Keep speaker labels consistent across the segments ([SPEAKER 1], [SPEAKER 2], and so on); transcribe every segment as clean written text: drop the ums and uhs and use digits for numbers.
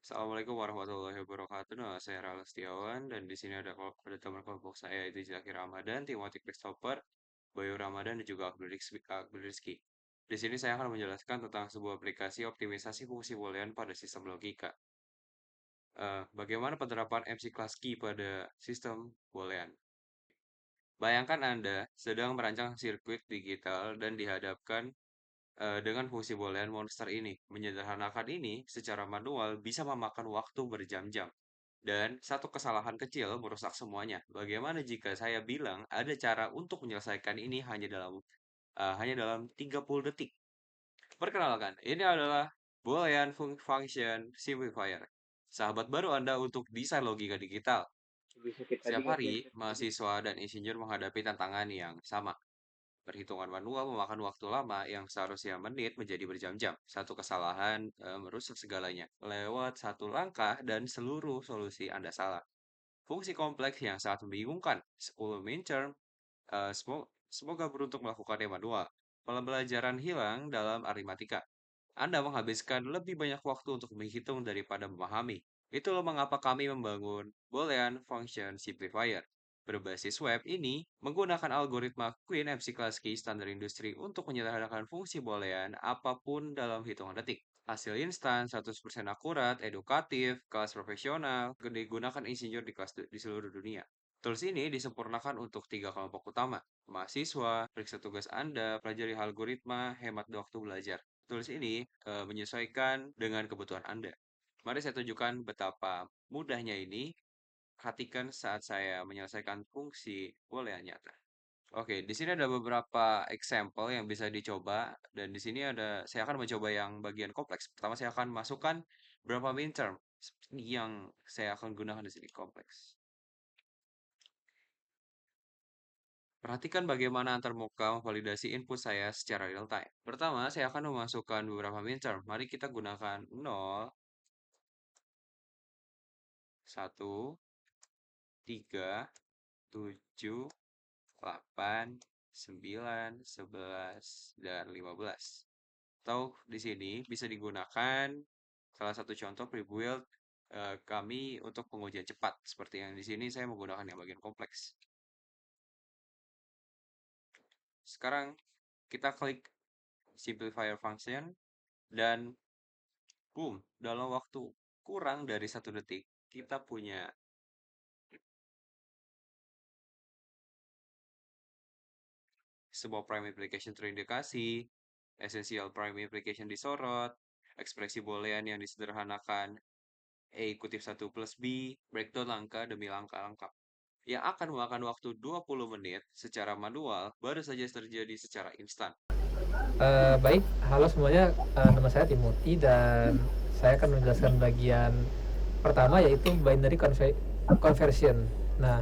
[SPEAKER 1] Assalamualaikum warahmatullahi wabarakatuh. Nama saya Rala Setiawan dan di sini ada teman kelompok saya yaitu Zaki Ramadan, Timothy Christopher, Bayu Ramadan dan juga Abdul Rizky. Di sini saya akan menjelaskan tentang sebuah aplikasi optimisasi fungsi boolean pada sistem logika. Bagaimana penerapan MC Class Key pada sistem boolean? Bayangkan Anda sedang merancang sirkuit digital dan dihadapkan dengan fungsi boolean monster ini. Menyederhanakan ini secara manual bisa memakan waktu berjam-jam. Dan satu kesalahan kecil merusak semuanya. Bagaimana jika saya bilang ada cara untuk menyelesaikan ini hanya dalam 30 detik? Perkenalkan, ini adalah Boolean Function Simplifier. Sahabat baru Anda untuk desain logika digital.
[SPEAKER 2] Lebih sakit tadi
[SPEAKER 1] Setiap
[SPEAKER 2] nggak sih
[SPEAKER 1] hari,
[SPEAKER 2] yang sakit tadi?
[SPEAKER 1] mahasiswa dan insinyur menghadapi tantangan yang sama. Perhitungan manual memakan waktu lama yang seharusnya menit menjadi berjam-jam. Satu kesalahan merusak segalanya. Lewat satu langkah dan seluruh solusi Anda salah. Fungsi kompleks yang sangat membingungkan. 10 min term, semoga beruntung melakukannya manual. Pembelajaran hilang dalam aritmatika. Anda menghabiskan lebih banyak waktu untuk menghitung daripada memahami. Itulah mengapa kami membangun Boolean Function Simplifier. Berbasis web ini menggunakan algoritma Queen MC-Klasky standar industri untuk menyederhanakan fungsi boolean apapun dalam hitungan detik. Hasil instan, 100% akurat, edukatif, kelas profesional, digunakan insinyur di seluruh dunia. Tools ini disempurnakan untuk tiga kelompok utama: mahasiswa, periksa tugas Anda, pelajari algoritma, hemat waktu belajar. Tools ini menyesuaikan dengan kebutuhan Anda. Mari saya tunjukkan betapa mudahnya ini perhatikan saat saya menyelesaikan fungsi boolean nyata. Oke, di sini ada beberapa example yang bisa dicoba dan di sini saya akan mencoba yang bagian kompleks. Pertama saya akan masukkan berapa min term. Ini yang saya akan gunakan di sini kompleks. Perhatikan bagaimana antarmuka memvalidasi input saya secara real time. Pertama, saya akan memasukkan beberapa min term. Mari kita gunakan 0, 1, 3, 7, 8, 9, 11, dan 15. Atau di sini bisa digunakan salah satu contoh pre-build kami untuk pengujian cepat. Seperti yang di sini saya menggunakan yang bagian kompleks. Sekarang kita klik simplifier function dan boom, dalam waktu kurang dari 1 detik kita punya sebuah prime application terindikasi, essential prime application disorot, ekspresi boolean yang disederhanakan, A kutip 1 plus B, breakdown langkah demi langkah lengkap. Yang akan memakan waktu 20 menit secara manual baru saja terjadi secara instan.
[SPEAKER 2] Baik, halo semuanya. Nama saya Timothy dan saya akan menjelaskan bagian pertama yaitu conversion. Nah,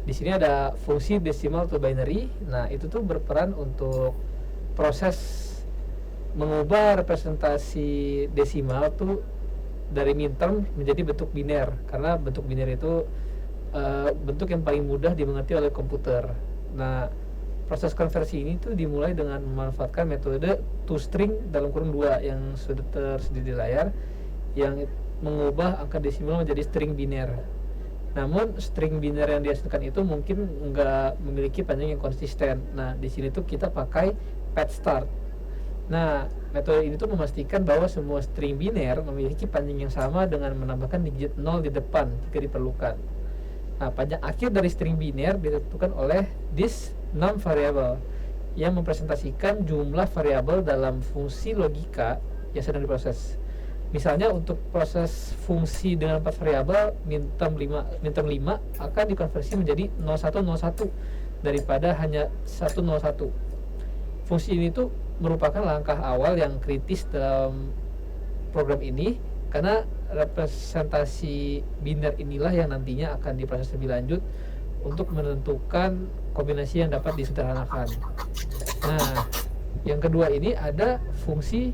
[SPEAKER 2] di sini ada fungsi decimal to binary. Nah, itu tuh berperan untuk proses mengubah representasi desimal tuh dari min term menjadi bentuk biner karena bentuk biner itu bentuk yang paling mudah dimengerti oleh komputer. Nah, proses konversi ini tuh dimulai dengan memanfaatkan metode toString dalam kurung 2 yang sudah tersedia di layar, yang mengubah angka desimal menjadi string biner. Namun string biner yang dihasilkan itu mungkin nggak memiliki panjang yang konsisten. Nah, di sini tuh kita pakai pad start. Nah, metode ini tuh memastikan bahwa semua string biner memiliki panjang yang sama dengan menambahkan digit 0 di depan jika diperlukan. Nah, panjang akhir dari string biner ditentukan oleh this num variable yang mempresentasikan jumlah variabel dalam fungsi logika yang sedang diproses. Misalnya untuk proses fungsi dengan 4 variabel min term 5 akan dikonversi menjadi 0101 daripada hanya 101. Fungsi ini tuh merupakan langkah awal yang kritis dalam program ini karena representasi biner inilah yang nantinya akan diproses lebih lanjut untuk menentukan kombinasi yang dapat disederhanakan. Nah, yang kedua ini ada fungsi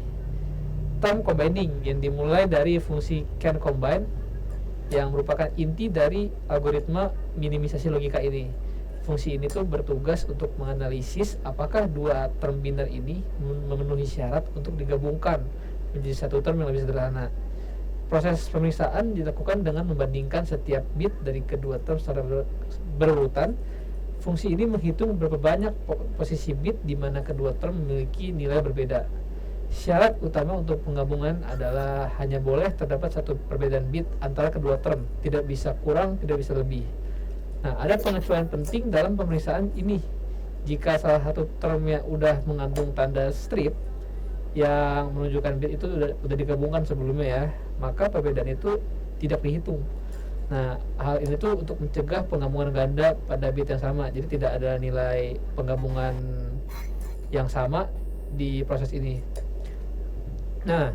[SPEAKER 2] term combining yang dimulai dari fungsi can combine yang merupakan inti dari algoritma minimisasi logika ini. Fungsi ini tuh bertugas untuk menganalisis apakah dua term biner ini memenuhi syarat untuk digabungkan menjadi satu term yang lebih sederhana. Proses pemeriksaan dilakukan dengan membandingkan setiap bit dari kedua term secara berurutan. Fungsi ini menghitung berapa banyak posisi bit di mana kedua term memiliki nilai berbeda. Syarat utama untuk penggabungan adalah hanya boleh terdapat satu perbedaan bit antara kedua term, tidak bisa kurang, tidak bisa lebih. Nah, ada pengecualian penting dalam pemeriksaan ini. Jika salah satu termnya udah mengandung tanda strip yang menunjukkan bit itu udah digabungkan sebelumnya ya, maka perbedaan itu tidak dihitung. Nah, hal ini tuh untuk mencegah penggabungan ganda pada bit yang sama. Jadi tidak ada nilai penggabungan yang sama di proses ini. Nah,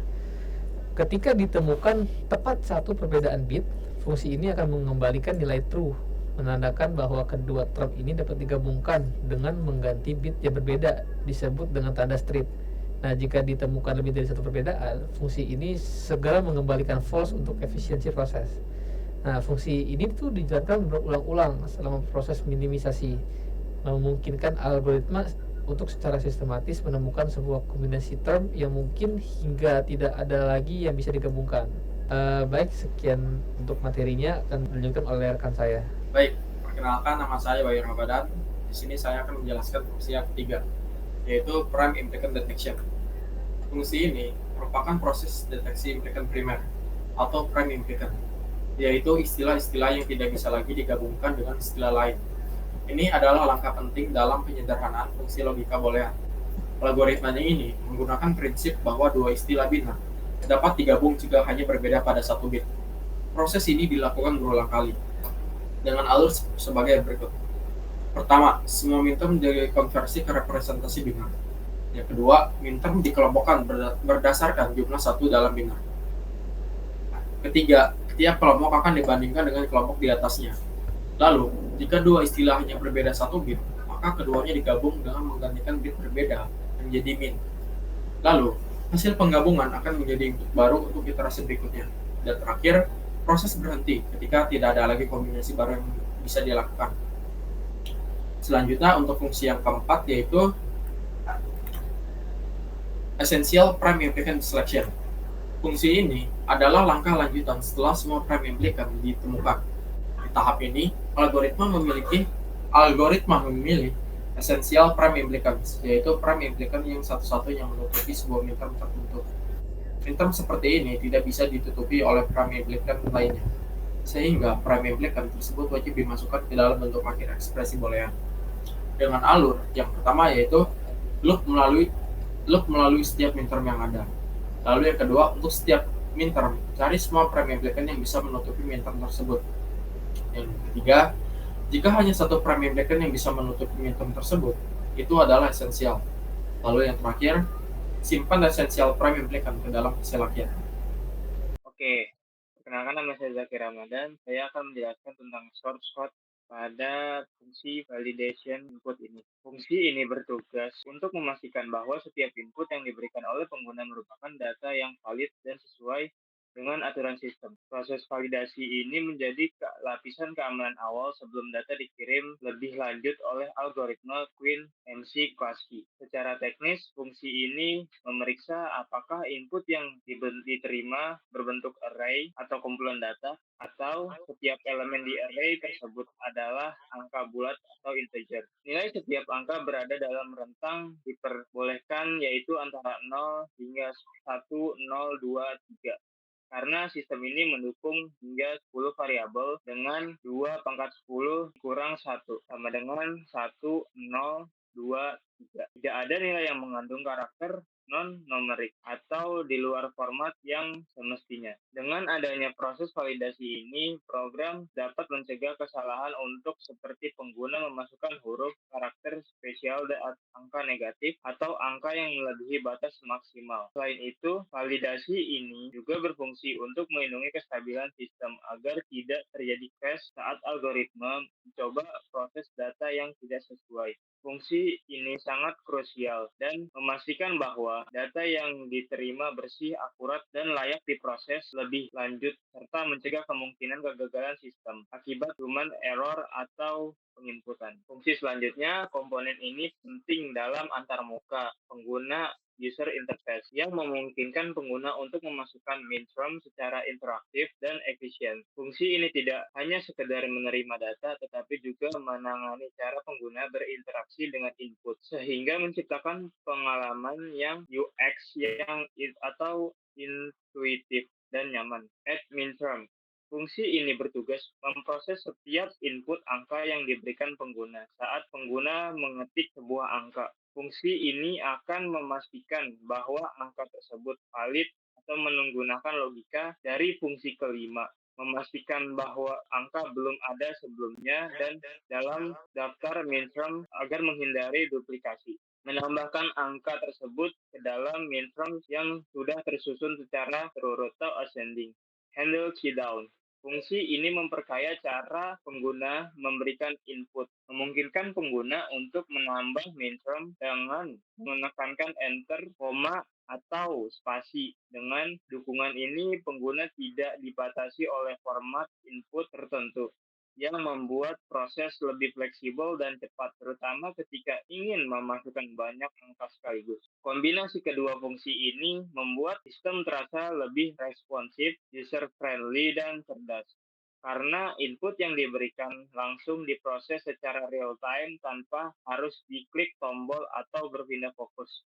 [SPEAKER 2] ketika ditemukan tepat satu perbedaan bit, fungsi ini akan mengembalikan nilai true, menandakan bahwa kedua term ini dapat digabungkan dengan mengganti bit yang berbeda, disebut dengan tanda strip. Nah, jika ditemukan lebih dari satu perbedaan, fungsi ini segera mengembalikan false untuk efisiensi proses. Nah, fungsi ini tuh dijalankan berulang-ulang selama proses minimisasi, memungkinkan algoritma untuk secara sistematis menemukan sebuah kombinasi term yang mungkin hingga tidak ada lagi yang bisa digabungkan. Baik, sekian untuk materinya akan dilanjutkan oleh rekan saya.
[SPEAKER 3] Baik, perkenalkan nama saya Bayu Ramadan. Di sini saya akan menjelaskan fungsi yang ketiga, yaitu prime implicant detection. Fungsi ini merupakan proses deteksi implicant primer atau prime implicant, yaitu istilah-istilah yang tidak bisa lagi digabungkan dengan istilah lain. Ini adalah langkah penting dalam penyederhanaan fungsi logika boolean. Algoritmanya ini menggunakan prinsip bahwa dua istilah biner dapat digabung jika hanya berbeda pada satu bit. Proses ini dilakukan berulang kali dengan alur sebagai berikut. Pertama, semua minterm dikonversi ke representasi biner. Yang kedua, minterm dikelompokkan berdasarkan jumlah satu dalam biner. Ketiga, tiap kelompok akan dibandingkan dengan kelompok di atasnya. Lalu, jika dua istilah hanya berbeda satu bit, maka keduanya digabung dengan menggantikan bit berbeda menjadi min. Lalu, hasil penggabungan akan menjadi input baru untuk iterasi berikutnya. Dan terakhir, proses berhenti ketika tidak ada lagi kombinasi baru yang bisa dilakukan. Selanjutnya, untuk fungsi yang keempat yaitu essential prime implicant selection. Fungsi ini adalah langkah lanjutan setelah semua prime implicant ditemukan. Di tahap ini, algoritma memilih essential prime implicants, yaitu prime implicant yang satu-satunya menutupi sebuah minterm tertentu. Minterm seperti ini tidak bisa ditutupi oleh prime implicant lainnya, sehingga prime implicant tersebut wajib dimasukkan ke dalam bentuk akhir ekspresi boolean. Dengan alur yang pertama yaitu loop melalui setiap minterm yang ada. Lalu yang kedua, untuk setiap minterm, cari semua prime implicant yang bisa menutupi minterm tersebut. Yang ketiga, jika hanya satu prime implicant yang bisa menutupi minterm tersebut, itu adalah esensial. Lalu yang terakhir, simpan esensial prime implicant ke dalam hasil akhir.
[SPEAKER 4] Oke, perkenalkan nama saya Zaki Ramadan. Saya akan menjelaskan tentang source code pada fungsi validation input ini. Fungsi ini bertugas untuk memastikan bahwa setiap input yang diberikan oleh pengguna merupakan data yang valid dan sesuai dengan aturan sistem. Proses validasi ini menjadi lapisan keamanan awal sebelum data dikirim lebih lanjut oleh algoritma Queen MC Klasky. Secara teknis, fungsi ini memeriksa apakah input yang diterima berbentuk array atau kumpulan data, atau setiap elemen di array tersebut adalah angka bulat atau integer. Nilai setiap angka berada dalam rentang diperbolehkan, yaitu antara 0 hingga 1, 0, 2, 3. Karena sistem ini mendukung hingga 10 variabel dengan 2 pangkat 10 kurang 1, sama dengan 1, 0, 2, 3. Tidak ada nilai yang mengandung karakter non-numerik atau di luar format yang semestinya. Dengan adanya proses validasi ini, program dapat mencegah kesalahan untuk seperti pengguna memasukkan huruf, karakter spesial, dan angka negatif atau angka yang melebihi batas maksimal. Selain itu, validasi ini juga berfungsi untuk melindungi kestabilan sistem agar tidak terjadi crash saat algoritma mencoba proses data yang tidak sesuai. Fungsi ini sangat krusial dan memastikan bahwa data yang diterima bersih, akurat, dan layak diproses lebih lanjut, serta mencegah kemungkinan kegagalan sistem akibat human error atau penginputan. Fungsi selanjutnya, komponen ini penting dalam antarmuka. Pengguna user interface yang memungkinkan pengguna untuk memasukkan min-term secara interaktif dan efisien. Fungsi ini tidak hanya sekedar menerima data, tetapi juga menangani cara pengguna berinteraksi dengan input, sehingga menciptakan pengalaman yang UX atau intuitif dan nyaman. Add min-term. Fungsi ini bertugas memproses setiap input angka yang diberikan pengguna saat pengguna mengetik sebuah angka. Fungsi ini akan memastikan bahwa angka tersebut valid atau menggunakan logika dari fungsi kelima, memastikan bahwa angka belum ada sebelumnya dan dalam daftar min-term agar menghindari duplikasi. Menambahkan angka tersebut ke dalam min-term yang sudah tersusun secara terurut atau ascending. Handle key down. Fungsi ini memperkaya cara pengguna memberikan input, memungkinkan pengguna untuk menambah min-term dengan menekankan enter, koma, atau spasi. Dengan dukungan ini, pengguna tidak dibatasi oleh format input tertentu, yang membuat proses lebih fleksibel dan cepat, terutama ketika ingin memasukkan banyak angka sekaligus. Kombinasi kedua fungsi ini membuat sistem terasa lebih responsif, user-friendly, dan cerdas. Karena input yang diberikan langsung diproses secara real-time tanpa harus diklik tombol atau berpindah fokus.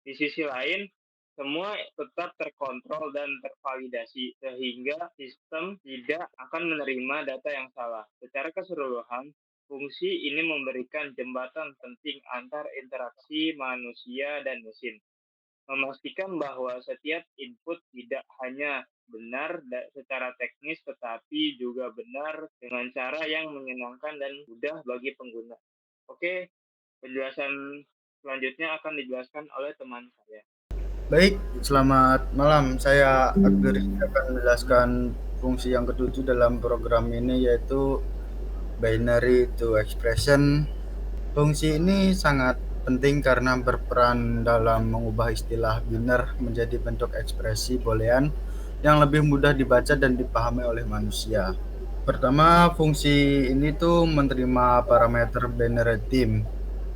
[SPEAKER 4] Di sisi lain, semua tetap terkontrol dan tervalidasi, sehingga sistem tidak akan menerima data yang salah. Secara keseluruhan, fungsi ini memberikan jembatan penting antar interaksi manusia dan mesin, memastikan bahwa setiap input tidak hanya benar secara teknis, tetapi juga benar dengan cara yang menyenangkan dan mudah bagi pengguna. Oke, penjelasan selanjutnya akan dijelaskan oleh teman saya.
[SPEAKER 5] Baik, selamat malam. Saya Akbar akan menjelaskan fungsi yang ketujuh dalam program ini, yaitu binary to expression. Fungsi ini sangat penting karena berperan dalam mengubah istilah biner menjadi bentuk ekspresi boolean yang lebih mudah dibaca dan dipahami oleh manusia. Pertama, fungsi ini tuh menerima parameter binary type,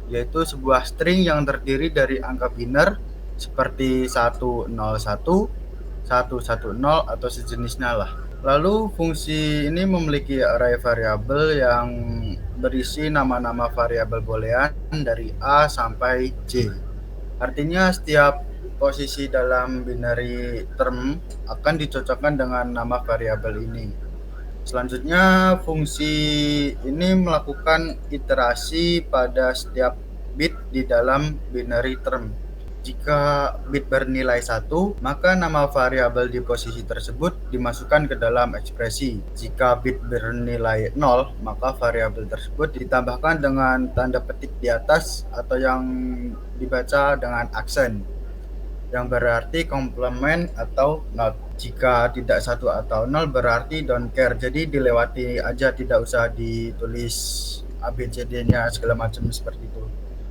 [SPEAKER 5] yaitu sebuah string yang terdiri dari angka biner seperti 101, 110 atau sejenisnya lah. Lalu fungsi ini memiliki array variabel yang berisi nama-nama variabel boolean dari A sampai J. Artinya setiap posisi dalam binary term akan dicocokkan dengan nama variabel ini. Selanjutnya, fungsi ini melakukan iterasi pada setiap bit di dalam binary term. Jika bit bernilai 1, maka nama variabel di posisi tersebut dimasukkan ke dalam ekspresi. Jika bit bernilai 0, maka variabel tersebut ditambahkan dengan tanda petik di atas atau yang dibaca dengan aksen, yang berarti complement atau not. Jika tidak 1 atau 0 berarti don't care, jadi dilewati aja, tidak usah ditulis ABCD-nya segala macam seperti itu.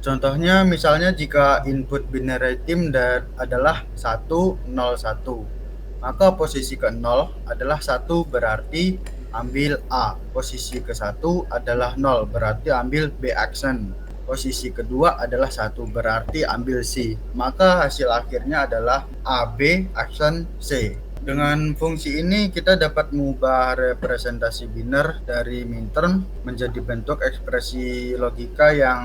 [SPEAKER 5] Contohnya misalnya jika input binary type adalah 101, maka posisi ke 0 adalah 1 berarti ambil A, posisi ke 1 adalah 0 berarti ambil B aksen, posisi kedua adalah 1 berarti ambil C, maka hasil akhirnya adalah AB aksen C. Dengan fungsi ini kita dapat mengubah representasi biner dari min-term menjadi bentuk ekspresi logika yang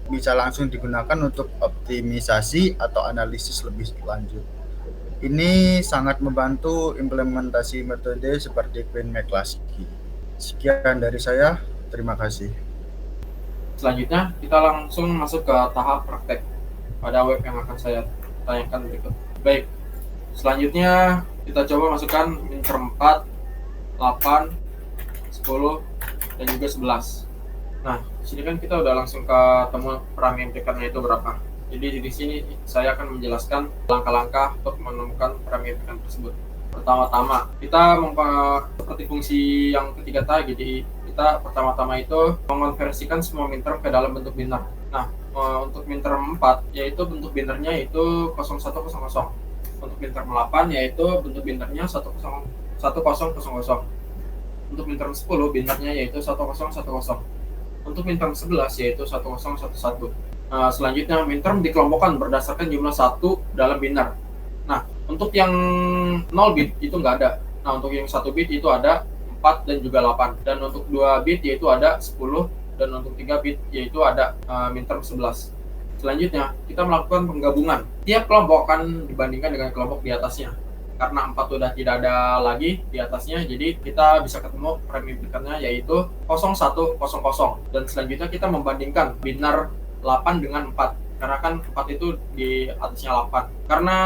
[SPEAKER 5] bisa langsung digunakan untuk optimisasi atau analisis lebih lanjut. Ini sangat membantu implementasi metode seperti Quinn-McCluskey. Sekian dari saya, terima kasih.
[SPEAKER 3] Selanjutnya, kita langsung masuk ke tahap praktek pada web yang akan saya tanyakan berikut. Baik, selanjutnya kita coba masukkan min-term 4, 8, 10, dan juga 11. Nah, di sini kan kita udah langsung ketemu parameter implikannya itu berapa. Jadi di sini saya akan menjelaskan langkah-langkah untuk menemukan parameter implikan tersebut. Pertama-tama, kita seperti fungsi yang ketiga tadi. Jadi kita pertama-tama itu mengonversikan semua min-term ke dalam bentuk biner. Nah, untuk min-term 4 yaitu bentuk binernya yaitu 0100. Untuk min-term 8 yaitu bentuk binernya 1000. Untuk min-term 10 binernya yaitu 1010. Untuk min-term 11 yaitu 1011. Selanjutnya minterm dikelompokkan berdasarkan jumlah 1 dalam biner. Nah, untuk yang 0 bit itu nggak ada. Nah, untuk yang 1 bit itu ada 4 dan juga 8. Dan untuk 2 bit yaitu ada 10, dan untuk 3 bit yaitu ada minterm 11. Selanjutnya, kita melakukan penggabungan. Tiap kelompok akan dibandingkan dengan kelompok di atasnya. Karena 4 sudah tidak ada lagi di atasnya, jadi kita bisa ketemu prime implikannya yaitu 0100. Dan selanjutnya kita membandingkan biner 8 dengan 4. Karena kan 4 itu di atasnya 8. Karena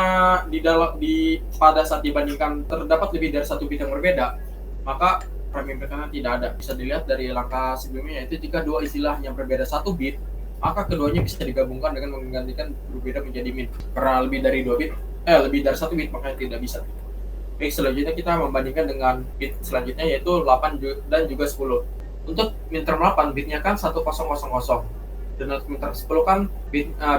[SPEAKER 3] pada saat dibandingkan terdapat lebih dari 1 bit yang berbeda, maka prime implikannya tidak ada. Bisa dilihat dari langkah sebelumnya, yaitu jika dua istilah yang berbeda 1 bit, maka keduanya bisa digabungkan dengan menggantikan berbeda menjadi min. Karena lebih dari 2 bit, lebih dari 1 bit, makanya tidak bisa. Baik, selanjutnya kita membandingkan dengan bit selanjutnya yaitu 8 dan juga 10. Untuk minterm 8 bitnya kan 1000, dan untuk minterm 10 kan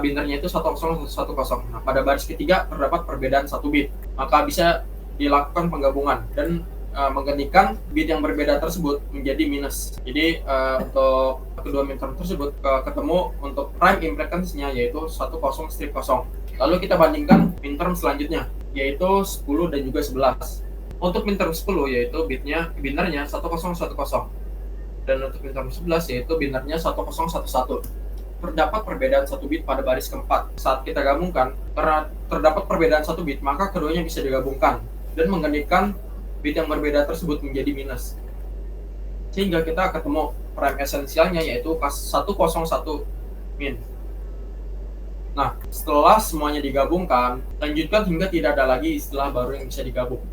[SPEAKER 3] binernya itu 1010. Nah, pada baris ketiga terdapat perbedaan 1 bit, maka bisa dilakukan penggabungan dan menggantikan bit yang berbeda tersebut menjadi minus. Jadi untuk kedua minterm tersebut ketemu untuk prime implikasinya yaitu 10 Lalu kita bandingkan minterm selanjutnya yaitu 10 dan juga 11. Untuk minterm 10 yaitu binernya 1010, dan untuk minterm 11 yaitu binernya 1011. Terdapat perbedaan 1 bit pada baris keempat. Saat kita gabungkan, karena terdapat perbedaan 1 bit, maka keduanya bisa digabungkan dan menggantikan bit yang berbeda tersebut menjadi minus. Sehingga kita ketemu prime esensialnya yaitu 101 min. Nah, setelah semuanya digabungkan, lanjutkan hingga tidak ada lagi istilah baru yang bisa digabung.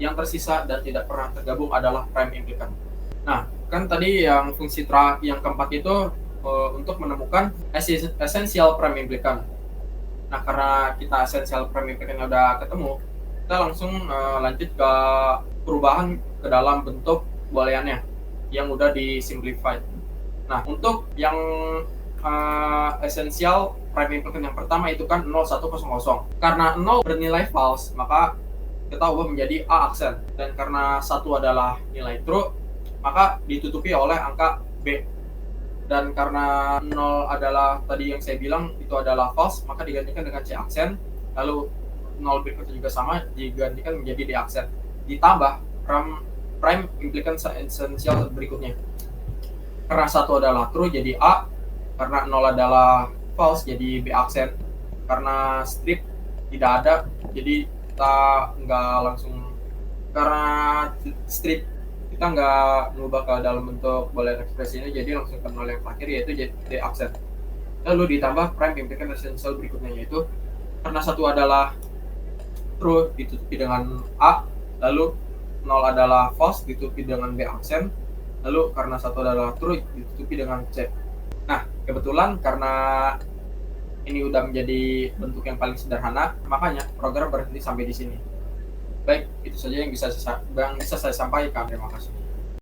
[SPEAKER 3] Yang tersisa dan tidak pernah tergabung adalah prime implikan. Nah, kan tadi yang fungsi yang keempat itu untuk menemukan esensial prime implikan. Nah, karena kita esensial prime implikan udah ketemu, kita langsung lanjut ke perubahan ke dalam bentuk booleannya yang udah disimplified. Nah, untuk yang esensial prime implikan yang pertama itu kan 0100. Karena 0 bernilai false, maka kita ubah menjadi A aksen. Dan karena 1 adalah nilai true, maka ditutupi oleh angka B. Dan karena 0 adalah tadi yang saya bilang itu adalah false, maka digantikan dengan C aksen. Lalu 0 berikutnya juga sama, digantikan menjadi D aksen. Ditambah prime implikan esensial berikutnya. Karena 1 adalah true jadi A, karena 0 adalah false jadi B aksen, karena strip tidak ada jadi kita nggak langsung, karena strip kita nggak mengubah ke dalam bentuk boolean ekspresi ini, jadi langsung ke 0 yang terakhir yaitu jadi D aksen. Lalu ditambah prime implikan esensial berikutnya yaitu karena 1 adalah true ditutupi dengan A, lalu 0 adalah false ditutupi dengan B aksen, lalu karena 1 adalah true ditutupi dengan C. Nah, kebetulan karena ini udah menjadi bentuk yang paling sederhana, makanya program berhenti sampai di sini. Baik, itu saja yang bisa saya sampaikan. Terima kasih.